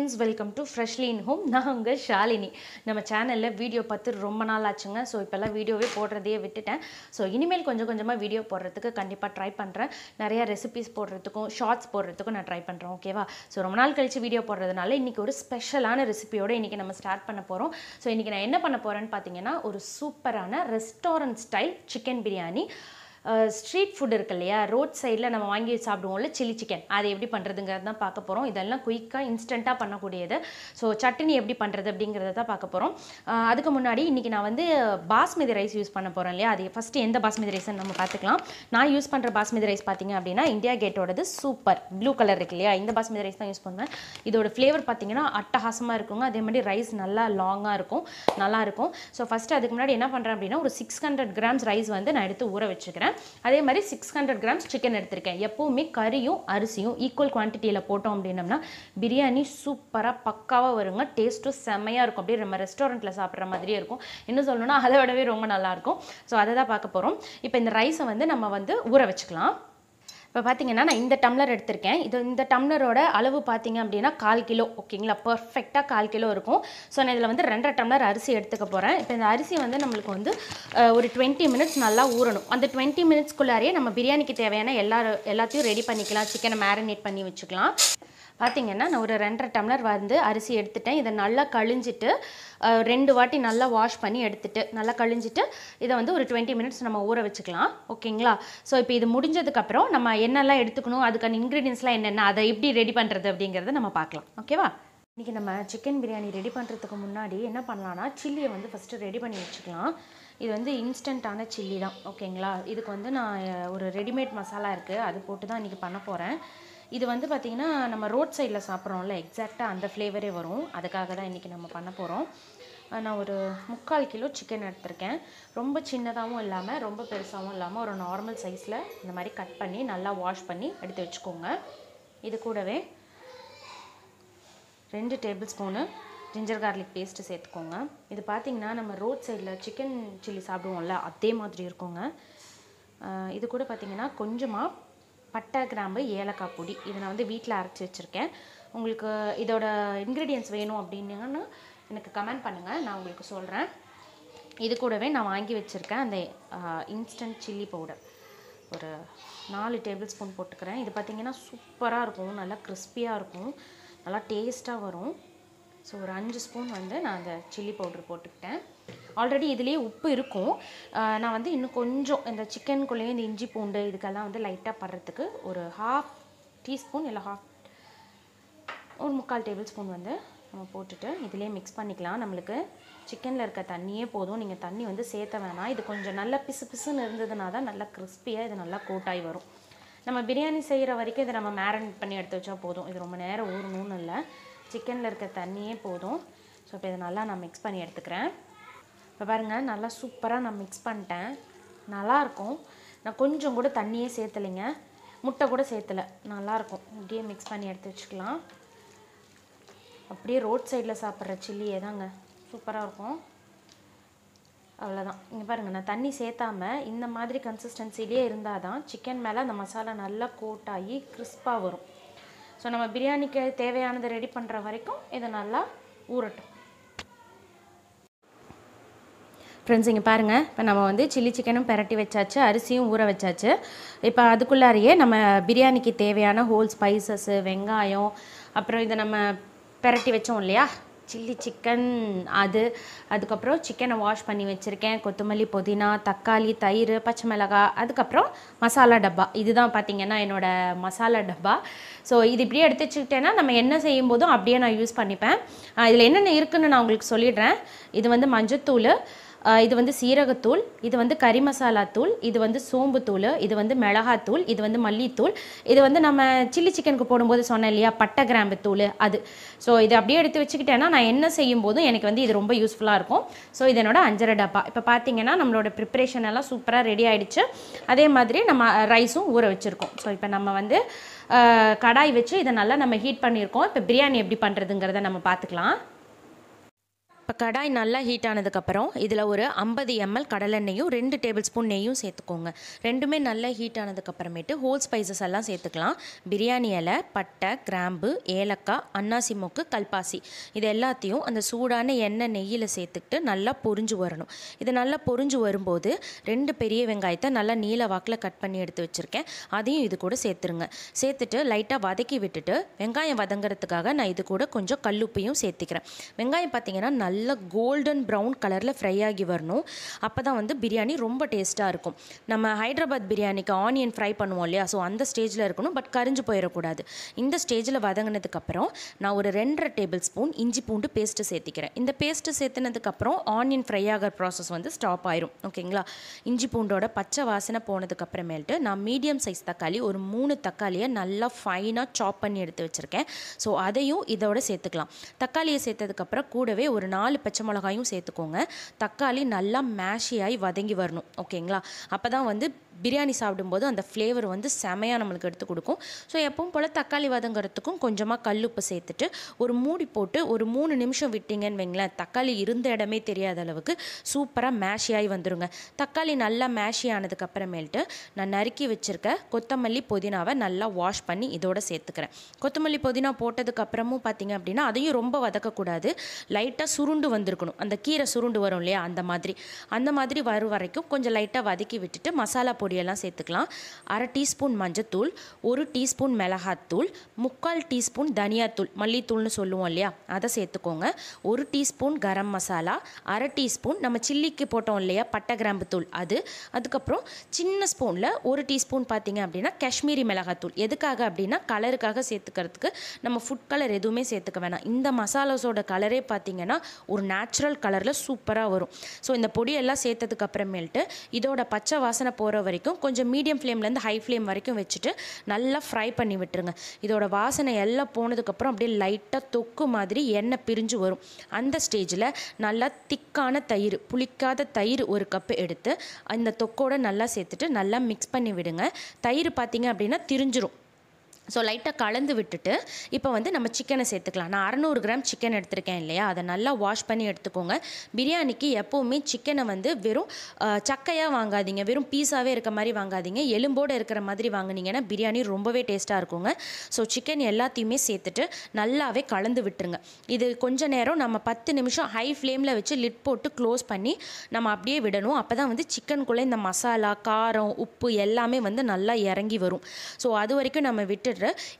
friends, welcome to Freshly in Home. நான் உங்க ஷாலினி. நம்ம சேனல்ல வீடியோ பார்த்து ரொம்ப நாள் ஆச்சுங்க. ஸோ இப்போல்லாம் வீடியோவே போடுறதையே விட்டுட்டேன். ஸோ இனிமேல் கொஞ்சமாக வீடியோ போடுறதுக்கு கண்டிப்பாக ட்ரை பண்ணுறேன். நிறையா ரெசிபிஸ் போடுறதுக்கும் ஷார்ட்ஸ் போடுறதுக்கும் நான் ட்ரை பண்ணுறேன். ஓகேவா? ஸோ ரொம்ப நாள் கழிச்சு வீடியோ போடுறதுனால இன்றைக்கி ஒரு ஸ்பெஷலான ரெசிபியோடு இன்றைக்கி நம்ம ஸ்டார்ட் பண்ண போகிறோம். ஸோ இன்றைக்கி நான் என்ன பண்ண போகிறேன்னு பார்த்தீங்கன்னா, ஒரு சூப்பரான restaurant style chicken biryani. Street food இருக்கு இல்லையா, ரோட் சைடில் நம்ம வாங்கி சாப்பிடுவோம்ல, சில்லி சிக்கன், அதை எப்படி பண்ணுறதுங்கிறது தான் பார்க்க போகிறோம். இதெல்லாம் குயிக்காக இன்ஸ்டண்ட்டாக பண்ணக்கூடியது. ஸோ சட்னி எப்படி பண்ணுறது அப்படிங்கிறத தான் பார்க்க போகிறோம். அதுக்கு முன்னாடி இன்றைக்கி நான் வந்து பாஸ்மதி ரைஸ் யூஸ் பண்ண போகிறேன் இல்லையா, அது ஃபஸ்ட்டு எந்த பாஸ்மதி ரைஸ்ன்னு நம்ம பார்த்துக்கலாம். நான் யூஸ் பண்ணுற பாஸ்மதி ரைஸ் பார்த்திங்க அப்படின்னா இந்தியா கேட்டோடது சூப்பர் ப்ளூ கலர் இருக்கு இல்லையா, இந்த பாஸ்மதி ரைஸ் தான் யூஸ் பண்ணுவேன். இதோட ஃப்ளேவர் பார்த்திங்கன்னா அட்டகாசமாக இருக்குங்க. அதே மாதிரி ரைஸ் நல்லா லாங்காக இருக்கும், நல்லாயிருக்கும். ஸோ ஃபஸ்ட்டு அதுக்கு முன்னாடி என்ன பண்ணுறேன் அப்படின்னா, ஒரு 600 கிராம்ஸ் ரைஸ் வந்து நான் எடுத்து ஊற வச்சுக்கிறேன். அதே மாதிரி 600 கிராம்ஸ் சிக்கன் எடுத்திருக்கேன். எப்பவுமே கறியும் அரிசியும் ஈக்குவல் குவான்டிட்டியில் போட்டோம் அப்படின்னம்னா பிரியாணி சூப்பராக பக்காவாக வருங்க. டேஸ்ட்டும் செம்மையாக இருக்கும். அப்படியே நம்ம ரெஸ்டாரண்ட்டில் சாப்பிட்ற மாதிரியே இருக்கும். இன்னும் சொல்லணும்னா அதை விடவே ரொம்ப நல்லாயிருக்கும். ஸோ அதை தான் பார்க்க போகிறோம். இப்போ இந்த ரைஸை வந்து நம்ம வந்து ஊற வச்சுக்கலாம். இப்போ பார்த்தீங்கன்னா நான் இந்த டம்ளர் எடுத்திருக்கேன். இந்த டம்ளரோட அளவு பார்த்தீங்க அப்படின்னா 1/4 கிலோ. ஓகேங்களா? பர்ஃபெக்டாக 1/4 கிலோ இருக்கும். ஸோ நான் இதில் வந்து 2.5 டம்ளர் அரிசி எடுத்துக்க போகிறேன். இப்போ இந்த அரிசி வந்து நம்மளுக்கு வந்து ஒரு 20 மினிட்ஸ் நல்லா ஊறணும். அந்த 20 மினிட்ஸ்க்குள்ளாரையே நம்ம பிரியாணிக்கு தேவையான எல்லாத்தையும் ரெடி பண்ணிக்கலாம். சிக்கனை மேரினேட் பண்ணி வச்சுக்கலாம். பார்த்திங்கன்னா நான் ஒரு 2.5 டம்ளர் வந்து அரிசி எடுத்துட்டேன். இதை நல்லா கழிஞ்சிட்டு 2 வாட்டி நல்லா வாஷ் பண்ணி எடுத்துட்டு நல்லா கழிஞ்சிட்டு இதை வந்து ஒரு 20 மினிட்ஸ் நம்ம ஊற வச்சுக்கலாம். ஓகேங்களா? ஸோ இப்போ இது முடிஞ்சதுக்கப்புறம் நம்ம என்னெல்லாம் எடுத்துக்கணும், அதுக்கான இன்க்ரீடியன்ஸ்லாம் என்னென்ன, அதை எப்படி ரெடி பண்ணுறது அப்படிங்கிறத நம்ம பார்க்கலாம். ஓகேவா? இன்றைக்கி நம்ம சிக்கன் பிரியாணி ரெடி பண்ணுறதுக்கு முன்னாடி என்ன பண்ணலான்னா, சில்லியை வந்து ஃபஸ்ட்டு ரெடி பண்ணி வச்சுக்கலாம். இது வந்து இன்ஸ்டண்ட்டான சில்லி தான். ஓகேங்களா? இதுக்கு வந்து நான் ஒரு ரெடிமேட் மசாலா இருக்குது, அது போட்டு தான் இன்றைக்கி பண்ண போகிறேன். இது வந்து பார்த்திங்கன்னா நம்ம ரோட் சைடில் சாப்பிட்றோம்ல, எக்ஸாக்டாக அந்த ஃப்ளேவரே வரும். அதுக்காக தான் இன்றைக்கி நம்ம பண்ண போகிறோம். நான் ஒரு 3/4 கிலோ சிக்கன் எடுத்திருக்கேன். ரொம்ப சின்னதாகவும் இல்லாமல் ரொம்ப பெருசாகவும் இல்லாமல் ஒரு நார்மல் சைஸில் இந்த மாதிரி கட் பண்ணி நல்லா வாஷ் பண்ணி எடுத்து வச்சுக்கோங்க. இது கூடவே 2 table spoon ginger garlic paste சேர்த்துக்கோங்க. இது பார்த்திங்கன்னா நம்ம ரோட் சைடில் சிக்கன் சில்லி சாப்பிடுவோம்ல, அதே மாதிரி இருக்குங்க. இது கூட பார்த்திங்கன்னா கொஞ்சமாக பட்டை, கிராம்பு, ஏலக்காய் பொடி, இதை நான் வந்து வீட்டில் அரைச்சி வச்சுருக்கேன். உங்களுக்கு இதோட இன்க்ரீடியன்ட்ஸ் வேணும் அப்படின்னா எனக்கு கமெண்ட் பண்ணுங்கள், நான் உங்களுக்கு சொல்கிறேன். இது கூடவே நான் வாங்கி வச்சுருக்கேன் அந்த இன்ஸ்டன்ட் சில்லி பவுடர், ஒரு 4 டேபிள் ஸ்பூன் போட்டுக்கிறேன். இது பார்த்திங்கன்னா சூப்பராக இருக்கும், நல்லா கிறிஸ்பியாக இருக்கும், நல்லா டேஸ்ட்டாக வரும். ஸோ ஒரு 5 ஸ்பூன் வந்து நான் அந்த சில்லி பவுடர் போட்டுக்கிட்டேன். ஆல்ரெடி இதுலேயே உப்பு இருக்கும். நான் வந்து இன்னும் கொஞ்சம் இந்த சிக்கனுக்குள்ளேயே இந்த இஞ்சி பூண்டு இதுக்கெல்லாம் வந்து லைட்டாக படுறதுக்கு ஒரு 1/2 டீஸ்பூன் இல்லை ஒரு 3/4 டேபிள் ஸ்பூன் வந்து நம்ம போட்டுட்டு இதிலே மிக்ஸ் பண்ணிக்கலாம். நம்மளுக்கு சிக்கனில் இருக்க தண்ணியே போதும், நீங்கள் தண்ணி வந்து சேர்த்த வேணாம். இது கொஞ்சம் நல்லா பிசு பிசுன்னு இருந்ததுனா தான் நல்லா கிறிஸ்பியாக இது நல்லா கோட்டாகி வரும். நம்ம பிரியாணி செய்கிற வரைக்கும் இதை நம்ம மேரினேட் பண்ணி எடுத்து வச்சா போதும். இது ரொம்ப நேரம் ஊறணும்னு இல்லை, சிக்கனில் இருக்க தண்ணியே போதும். ஸோ இப்போ இதை நல்லா நான் மிக்ஸ் பண்ணி எடுத்துக்கிறேன். இப்போ பாருங்கள், நல்லா சூப்பராக நான் மிக்ஸ் பண்ணிட்டேன், நல்லாயிருக்கும். நான் கொஞ்சம் கூட தண்ணியே சேர்த்தலைங்க, முட்டை கூட சேர்த்தலை, நல்லாயிருக்கும். இப்படியே மிக்ஸ் பண்ணி எடுத்து வச்சுக்கலாம். அப்படியே ரோட் சைடில் சாப்பிட்ற சில்லியே தாங்க, சூப்பராக இருக்கும். அவ்வளோதான். இங்கே பாருங்கள், நான் தண்ணி சேர்த்தாமல் இந்த மாதிரி கன்சிஸ்டன்சிலே இருந்தால் தான் சிக்கன் மேலே அந்த மசாலா நல்லா கோட்டாகி கிறிஸ்பாக வரும். ஸோ நம்ம பிரியாணிக்கு தேவையானதை ரெடி பண்ணுற வரைக்கும் இதை நல்லா ஊறட்டும். ஃப்ரெண்ட்ஸ், இங்கே பாருங்கள், இப்போ நம்ம வந்து சில்லி சிக்கனும் பெரட்டி வச்சாச்சு, அரிசியும் ஊற வச்சாச்சு. இப்போ அதுக்குள்ளாரையே நம்ம பிரியாணிக்கு தேவையான ஹோல் ஸ்பைசஸ்ஸு, வெங்காயம், அப்புறம் இதை நம்ம பெரட்டி வச்சோம் இல்லையா சில்லி சிக்கன், அதுக்கப்புறம் சிக்கனை வாஷ் பண்ணி வச்சுருக்கேன், கொத்தமல்லி, புதினா, தக்காளி, தயிர், பச்சை மிளகாய், அதுக்கப்புறம் மசாலா டப்பா. இதுதான் பார்த்திங்கன்னா என்னோடய மசாலா டப்பா. ஸோ இது இப்படியே எடுத்து வச்சுக்கிட்டேன்னா நம்ம என்ன செய்யும் போதும் அப்படியே நான் யூஸ் பண்ணிப்பேன். இதில் என்னென்ன இருக்குதுன்னு நான் உங்களுக்கு சொல்லிடுறேன். இது வந்து மஞ்சத்தூள், இது வந்து சீரகத்தூள், இது வந்து கறி மசாலா தூள், இது வந்து சோம்புத்தூள், இது வந்து மிளகாத்தூள், இது வந்து மல்லித்தூள், இது வந்து நம்ம சில்லி சிக்கனுக்கு போடும்போது சொன்னேன் இல்லையா பட்டை, கிராம்பு தூள், அது. ஸோ இதை அப்படியே எடுத்து வச்சுக்கிட்டேன்னா நான் என்ன செய்யும் போதும் எனக்கு வந்து இது ரொம்ப யூஸ்ஃபுல்லாக இருக்கும். ஸோ இது என்னோட 5.5 டப்பா. இப்போ பார்த்தீங்கன்னா நம்மளோட ப்ரிப்ரேஷன் எல்லாம் சூப்பராக ரெடி ஆகிடுச்சு. அதே மாதிரி நம்ம ரைஸும் ஊற வச்சுருக்கோம். ஸோ இப்போ நம்ம வந்து கடாய் வச்சு இதை நல்லா நம்ம ஹீட் பண்ணியிருக்கோம். இப்போ பிரியாணி எப்படி பண்ணுறதுங்கிறத நம்ம பார்த்துக்கலாம். இப்போ கடாய் நல்லா ஹீட் ஆனதுக்கப்புறம் இதில் ஒரு 50 ml கடலெண்ணெயும் 2 டேபிள் ஸ்பூன் நெய்யும் சேர்த்துக்கோங்க. ரெண்டுமே நல்லா ஹீட் ஆனதுக்கப்புறமேட்டு ஹோல் ஸ்பைசஸ் எல்லாம் சேர்த்துக்கலாம். பிரியாணி இலை, பட்டை, கிராம்பு, ஏலக்காய், அன்னாசி மொக்கு, கல்பாசி இது எல்லாத்தையும் அந்த சூடான எண்ணெய் நெய்யில் சேர்த்துக்கிட்டு நல்லா பொரிஞ்சு வரணும். இது நல்லா பொரிஞ்சு வரும்போது 2 பெரிய வெங்காயத்தை நல்லா நீல வாக்கில் கட் பண்ணி எடுத்து வச்சுருக்கேன். அதையும் இது கூட சேர்த்துருங்க. சேர்த்துட்டு லைட்டாக வதக்கி விட்டுட்டு வெங்காயம் வதங்கிறதுக்காக நான் இது கூட கொஞ்சம் கல்லுப்பையும் சேர்த்துக்கிறேன். வெங்காயம் பார்த்திங்கன்னா நல்ல கோல்டன் ப்ரௌன் கலரில் ஃப்ரை ஆகி வரணும். அப்போ தான் வந்து பிரியாணி ரொம்ப டேஸ்ட்டாக இருக்கும். நம்ம ஹைதராபாத் பிரியாணிக்கு ஆனியன் ஃப்ரை பண்ணுவோம் இல்லையா, ஸோ அந்த ஸ்டேஜில் இருக்கணும். பட் கரிஞ்சு போயிடக்கூடாது. இந்த ஸ்டேஜில் வதங்கினதுக்கப்புறம் நான் ஒரு 2.5 டேபிள் ஸ்பூன் இஞ்சி பூண்டு பேஸ்ட்டு சேர்த்திக்கிறேன். இந்த பேஸ்ட்டு சேர்த்துனதுக்கப்புறம் ஆனியன் ஃப்ரை ஆகிற ப்ராசஸ் வந்து ஸ்டாப் ஆயிரும். ஓகேங்களா? இஞ்சி பூண்டோட பச்சை வாசனை போனதுக்கப்புறமேல்ட்டு நான் மீடியம் சைஸ் தக்காளி ஒரு 3 தக்காளியை நல்லா ஃபைனாக சாப் பண்ணி எடுத்து வச்சுருக்கேன். ஸோ அதையும் இதோட சேர்த்துக்கலாம். தக்காளியை சேர்த்ததுக்கப்புறம் கூடவே ஒரு 4 பச்சை மிளகாயும் சேர்த்துக்கோங்க. தக்காளி நல்லா மேஷியாகி வதங்கி வரணும். ஓகேங்களா? அப்போ தான் வந்து பிரியாணி சாப்பிடும்போது அந்த ஃப்ளேவர் வந்து செமையாக நம்மளுக்கு எடுத்து கொடுக்கும். ஸோ எப்பவும் போல் தக்காளி வதங்கிறதுக்கும் கொஞ்சமாக கல்லுப்பு சேர்த்துட்டு ஒரு மூடி போட்டு ஒரு 3 நிமிஷம் விட்டிங்கன்னு வைங்களேன், தக்காளி இருந்த இடமே தெரியாத அளவுக்கு சூப்பராக மேஷியாகி வந்துடுங்க. தக்காளி நல்லா மேஷி ஆனதுக்கப்புறமேல்ட்டு நான் நறுக்கி வச்சுருக்க கொத்தமல்லி புதினாவை நல்லா வாஷ் பண்ணி இதோட சேர்த்துக்கிறேன். கொத்தமல்லி புதினா போட்டதுக்கப்புறமும் பார்த்திங்க அப்படின்னா அதையும் ரொம்ப வதக்கக்கூடாது. லைட்டாக சுருண்டு வந்திருக்கணும். அந்த கீரை சுருண்டு வரும் இல்லையா, அந்த மாதிரி வரும் வரைக்கும் கொஞ்சம் லைட்டாக வதக்கி விட்டுட்டு மசாலா பொடியெல்லாம் சேர்த்துக்கலாம். 1/2 டீஸ்பூன் மஞ்சத்தூள், 1 டீஸ்பூன் மிளகாத்தூள், 3/4 டீஸ்பூன் தனியாத்தூள், மல்லித்தூள்னு சொல்லுவோம் இல்லையா, அதை சேர்த்துக்கோங்க. 1 டீஸ்பூன் கரம் மசாலா, 1/2 டீஸ்பூன் நம்ம சில்லிக்கு போட்டோம் இல்லையா பட்டை கிராம்பு தூள் அதுக்கப்புறம் சின்ன ஸ்பூனில் 1 டீஸ்பூன் பார்த்திங்க அப்படின்னா காஷ்மீரி மிளகாத்தூள். எதுக்காக அப்படின்னா கலருக்காக சேர்த்துக்கிறதுக்கு. நம்ம ஃபுட் கலர் எதுவுமே சேர்த்துக்க வேணாம். இந்த மசாலாஸோட கலரே பார்த்திங்கன்னா ஒரு நேச்சுரல் கலரில் சூப்பராக வரும். ஸோ இந்த பொடியெல்லாம் சேர்த்ததுக்கு அப்புறமேல்ட்டு இதோட பச்சை வாசனை போகிற வரைக்கும் கொஞ்சம் மீடியம் ஃப்ளேம்லேருந்து ஹை ஃப்ளேம் வரைக்கும் வச்சுட்டு நல்லா ஃப்ரை பண்ணி விட்டுருங்க. இதோட வாசனை எல்லாம் போனதுக்கப்புறம் அப்படியே லைட்டாக தொக்கு மாதிரி எண்ணெய் பிரிஞ்சு வரும். அந்த ஸ்டேஜில் நல்லா திக்கான தயிர், புளிக்காத தயிர் 1 கப்பு எடுத்து அந்த தொக்கோடு நல்லா சேர்த்துட்டு நல்லா மிக்ஸ் பண்ணி விடுங்க. தயிர் பார்த்திங்க அப்படின்னா திரிஞ்சிரும். ஸோ லைட்டாக கலந்து விட்டுட்டு இப்போ வந்து நம்ம சிக்கனை சேர்த்துக்கலாம். நான் 600 கிராம் சிக்கன் எடுத்திருக்கேன் இல்லையா, அதை நல்லா வாஷ் பண்ணி எடுத்துக்கோங்க. பிரியாணிக்கு எப்போவுமே சிக்கனை வந்து வெறும் சக்கையாக வாங்காதீங்க, வெறும் பீஸாகவே இருக்க மாதிரி வாங்காதீங்க. எலும்போடு இருக்கிற மாதிரி வாங்கினீங்கன்னா பிரியாணி ரொம்பவே டேஸ்ட்டாக இருக்குங்க. ஸோ சிக்கன் எல்லாத்தையுமே சேர்த்துட்டு நல்லாவே கலந்து விட்டுருங்க. இது கொஞ்சம் நேரம் நம்ம 10 நிமிஷம் ஹை ஃப்ளேமில் வச்சு லிட் போட்டு க்ளோஸ் பண்ணி நம்ம அப்படியே விடணும். அப்போ தான் வந்து சிக்கனுக்குள்ளே இந்த மசாலா, காரம், உப்பு எல்லாமே வந்து நல்லா இறங்கி வரும். ஸோ அது வரைக்கும் நம்ம விட்டு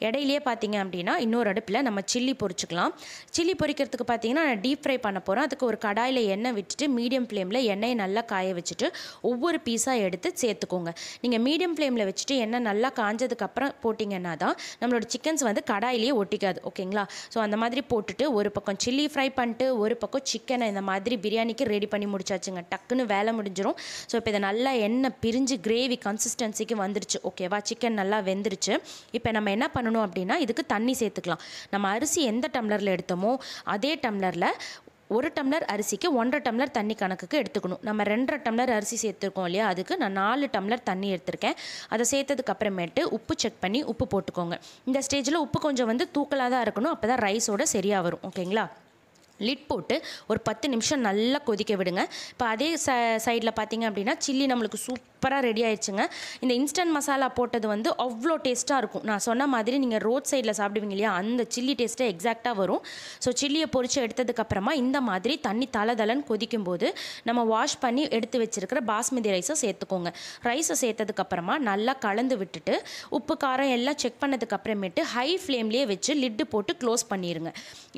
இடையிலேயே பார்த்தீங்க அப்படின்னா இன்னொரு அடுப்பில் நம்ம சில்லி பொரிச்சுக்கலாம். சில்லி பொரிக்கிறதுக்கு பார்த்தீங்கன்னா நான் டீப் ஃப்ரை பண்ண போகிறேன். அதுக்கு ஒரு கடாயில் எண்ணெய் விட்டுட்டு மீடியம் ஃப்ளேமில் எண்ணெயை நல்லா காய வச்சுட்டு ஒவ்வொரு பீஸாக எடுத்து சேர்த்துக்கோங்க. நீங்கள் மீடியம் ஃப்ளேமில் வச்சுட்டு எண்ணெய் நல்லா காஞ்சதுக்கப்புறம் போட்டிங்கன்னா தான் நம்மளோட சிக்கன்ஸ் வந்து கடாயிலேயே ஒட்டிக்காது. ஓகேங்களா? ஸோ அந்த மாதிரி போட்டுட்டு ஒரு பக்கம் சில்லி ஃப்ரை பண்ணிட்டு ஒரு பக்கம் சிக்கனை இந்த மாதிரி பிரியாணிக்கு ரெடி பண்ணி முடிச்சாச்சுங்க. டக்குன்னு வேலை முடிஞ்சிடும். ஸோ இப்போ இதை நல்லா எண்ணெய் பிரிஞ்சு கிரேவி கன்சிஸ்டன்சிக்கு வந்துருச்சு. ஓகேவா? சிக்கன் நல்லா வெந்துருச்சு. இப்போ நம்ம என்ன பண்ணணும் அப்படின்னா இதுக்கு தண்ணி சேர்த்துக்கலாம். நம்ம அரிசி எந்த டம்ளரில் எடுத்தோமோ அதே டம்ளரில் 1 டம்ளர் அரிசிக்கு 1.5 டம்ளர் தண்ணி கணக்குக்கு எடுத்துக்கணும். நம்ம 2.5 டம்ளர் அரிசி சேர்த்துருக்கோம் இல்லையா, அதுக்கு நான் 4 டம்ளர் தண்ணி எடுத்திருக்கேன். அதை சேர்த்ததுக்கு அப்புறமேட்டு உப்பு செக் பண்ணி உப்பு போட்டுக்கோங்க. இந்த ஸ்டேஜில் உப்பு கொஞ்சம் வந்து தூக்கலாக தான் இருக்கணும். அப்போ தான் ரைஸோட சரியாக வரும். ஓகேங்களா? லிட் போட்டு ஒரு 10 நிமிஷம் நல்லா கொதிக்க விடுங்க. இப்போ அதே சைடில் பார்த்தீங்க அப்படின்னா சில்லி நம்மளுக்கு சூப்பராக ரெடி ஆயிடுச்சுங்க. இந்த இன்ஸ்டன்ட் மசாலா போட்டது வந்து அவ்வளோ டேஸ்ட்டாக இருக்கும். நான் சொன்ன மாதிரி நீங்கள் ரோட் சைடில் சாப்பிடுவீங்க இல்லையா, அந்த சில்லி டேஸ்ட்டே எக்ஸாக்டாக வரும். ஸோ சில்லியை பொரித்து எடுத்ததுக்கப்புறமா இந்த மாதிரி தண்ணி தளதளன்னு கொதிக்கும்போது நம்ம வாஷ் பண்ணி எடுத்து வச்சுருக்கிற பாஸ்மதி ரைஸை சேர்த்துக்கோங்க. ரைஸை சேர்த்ததுக்கப்புறமா நல்லா கலந்து விட்டுட்டு உப்பு காரம் எல்லாம் செக் பண்ணதுக்கப்புறமேட்டு ஹை ஃப்ளேம்லேயே வச்சு லிட்டு போட்டு க்ளோஸ் பண்ணிடுங்க.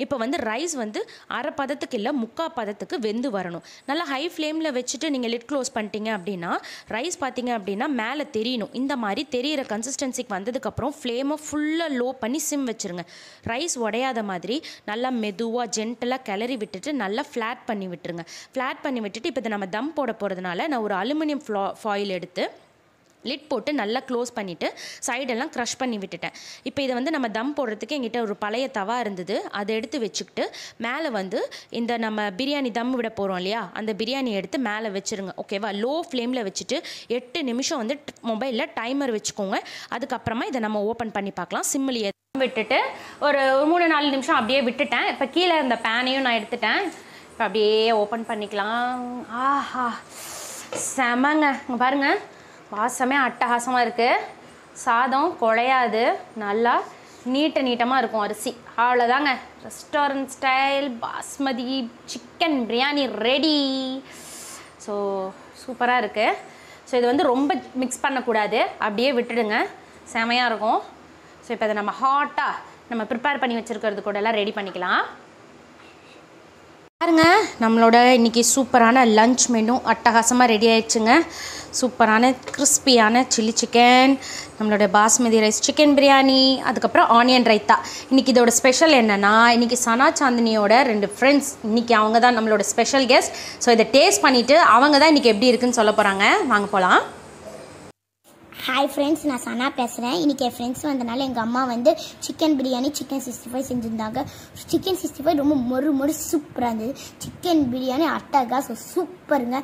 இப்போ வந்து ரைஸ் வந்து அரை பதத்துக்கு இல்லை 3/4 பதத்துக்கு வெந்து வரணும். நல்லா ஹை ஃப்ளேமில் வச்சுட்டு நீங்கள் லிட் க்ளோஸ் பண்ணிட்டீங்க அப்படின்னா ரைஸ் பார்த்தீங்க அப்படின்னா மேலே தெரியணும். இந்த மாதிரி தெரிகிற கன்சிஸ்டன்சிக்கு வந்ததுக்கப்புறம் ஃப்ளேமை ஃபுல்லாக லோ பண்ணி சிம் வச்சுருங்க. ரைஸ் உடையாத மாதிரி நல்லா மெதுவாக ஜென்டலாக கிளறி விட்டுட்டு நல்லா ஃப்ளாட் பண்ணி விட்டுருங்க. ஃப்ளாட் பண்ணி விட்டுட்டு இப்போ இதை நம்ம தம் போட போகிறதுனால நான் ஒரு அலுமினியம் ஃபாயில் எடுத்து லிட் போட்டு நல்லா க்ளோஸ் பண்ணிவிட்டு சைடெல்லாம் க்ரஷ் பண்ணி விட்டுட்டேன். இப்போ இதை வந்து நம்ம தம் போடுறதுக்கு எங்கிட்ட ஒரு பழைய தவா இருந்தது, அதை எடுத்து வச்சுக்கிட்டு மேலே வந்து இந்த நம்ம பிரியாணி தம் விட போகிறோம் இல்லையா, அந்த பிரியாணி எடுத்து மேலே வச்சுருங்க. ஓகேவா? லோ ஃப்ளேமில் வச்சுட்டு 8 நிமிஷம் வந்து மொபைலில் டைமர் வச்சுக்கோங்க. அதுக்கப்புறமா இதை நம்ம ஓப்பன் பண்ணி பார்க்கலாம். சிம்மிலேயே விட்டுட்டு ஒரு 3-4 நிமிஷம் அப்படியே விட்டுட்டேன். இப்போ கீழே இருந்த பேனையும் நான் எடுத்துட்டேன். இப்போ அப்படியே ஓப்பன் பண்ணிக்கலாம். ஆஹா செமங்க. இங்கே பாருங்கள், வாசமே அட்டகாசமாக இருக்குது. சாதம் குழையாது, நல்லா நீட்டமாக இருக்கும் அரிசி. அவ்வளோதாங்க, restaurant style basmati chicken biryani ready. So சூப்பராக இருக்குது. ஸோ இது வந்து ரொம்ப மிக்ஸ் பண்ணக்கூடாது, அப்படியே விட்டுடுங்க, செமையாக இருக்கும். ஸோ இப்போ அதை நம்ம ஹாட்டாக நம்ம ப்ரிப்பேர் பண்ணி வச்சுருக்கிறது கூட எல்லாம் ரெடி பண்ணிக்கலாம். பாருங்க, நம்மளோட இன்றைக்கி சூப்பரான லஞ்ச் மெனு அட்டகாசமாக ரெடி ஆயிடுச்சுங்க. சூப்பரான கிறிஸ்பியான சில்லி சிக்கன், நம்மளோட பாஸ்மதி ரைஸ் சிக்கன் பிரியாணி, அதுக்கப்புறம் ஆனியன் ரைத்தா. இன்றைக்கி இதோட ஸ்பெஷல் என்னென்னா, இன்றைக்கி சனா சாந்தினியோட 2 ஃப்ரெண்ட்ஸ், இன்றைக்கி அவங்க தான் நம்மளோட ஸ்பெஷல் கெஸ்ட். ஸோ இதை டேஸ்ட் பண்ணிவிட்டு அவங்க தான் இன்றைக்கி எப்படி இருக்குன்னு சொல்ல போகிறாங்க. வாங்க போகலாம். ஹாய் ஃப்ரெண்ட்ஸ், நான் சனா பேசுகிறேன். இன்றைக்கி என் ஃப்ரெண்ட்ஸ் வந்தனால எங்கள் அம்மா வந்து சிக்கன் பிரியாணி சிக்கன் 65 செஞ்சுருந்தாங்க. சிக்கன் 65 ரொம்ப மொறு சூப்பராக இருந்தது. சிக்கன் பிரியாணி அட்டகாசம் சூப்பருங்க.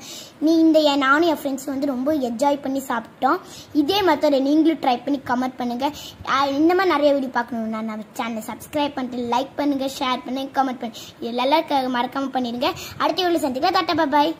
நானும் என் ஃப்ரெண்ட்ஸ் வந்து ரொம்ப என்ஜாய் பண்ணி சாப்பிட்டோம். இதே மெத்தடை நீங்களும் ட்ரை பண்ணி கமெண்ட் பண்ணுங்கள். இந்த மாதிரி நிறைய வீடியோ பார்க்கணுன்னா நம்ம சேனலை சப்ஸ்கிரைப் பண்ணிட்டு லைக் பண்ணுங்கள், ஷேர் பண்ணுங்கள், கமெண்ட் பண்ணுங்கள். இதெல்லாம் மறக்காமல் பண்ணிடுங்க. அடுத்த வீடியோ சந்திக்கலாம். டாட்டா பாய்.